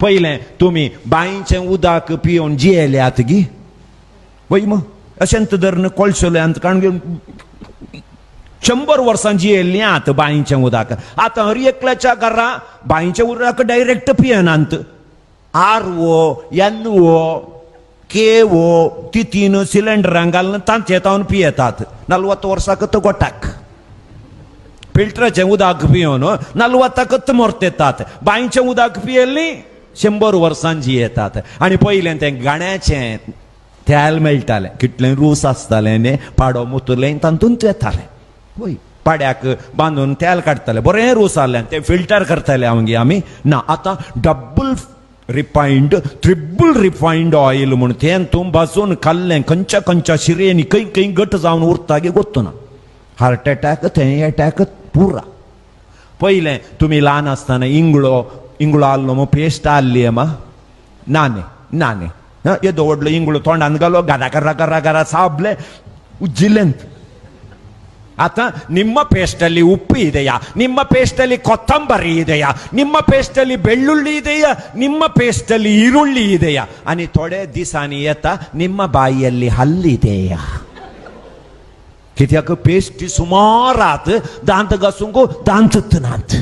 पहिले तुम्ही बाईंचे उदक पिवन जियेल्यात गी वय मग अशेंत धरण कोळशेल्यांत कारण 100 वर्सां जियेल्लीं आत बाईंचें उदक आतां हर एकल्याच्या घरा बाईंचें उदक डायरेक्ट पियेनात आरवो एनवो केवो ती 3 सिलेंडरां घालून तांचे तावन पियेतात 40 वर्सां गोटाक फिल्टराचें उदक पिवन 40 मोरतेतात बाईंचें उदक पियेल्लीं 100 वर्सां जियेतात आनी पयलें तें गाण्याचें तेल मेळटालें कितलें रूस आसतालें न्ही पाडो मुतलें तातूंत येतालें वय पाड्याक बांदून तेल काडटाले बरें रूस जालें तें फिल्टर करताले हांगे आमी ना आतां double refined triple refined oil म्हूण तें तूं भाजून खाल्लें खंयच्या खंयच्या शिरेनी खंय खंय गट जावन उरता गे गोत्तू ना हार्ट अटॅक तें अटॅक पुरा पयलें तुमी ल्हान आसतना इंगळो आल्लो मग पेस्ट आल्ली मा नाने येदो व्हडलो इंगळो तोंडान घालो गरा गरा गरा गरा साबले ಉಜ್ಜಿಲೆಂತ ಆತ ನಿಮ್ಮ ಪೇಸ್ಟಲ್ಲಿ ಉಪ್ಪು ಇದೆಯಾ ನಿಮ್ಮ ಪೇಸ್ಟಲ್ಲಿ ಕೊತ್ತಂಬರಿ ಇದೆಯಾ ನಿಮ್ಮ ಪೇಸ್ಟಲ್ಲಿ ಬೆಳ್ಳುಳ್ಳಿ ಇದೆಯಾ ನಿಮ್ಮ ಪೇಸ್ಟಲ್ಲಿ ಈರುಳ್ಳಿ ಇದೆಯಾ आणि थोडे दिसांनी येता ನಿಮ್ಮ ಬಾಯಿಯಲ್ಲಿ हल्लिदेया कित्याक पेस्टी सुमारात दांत घासूंक दांत नात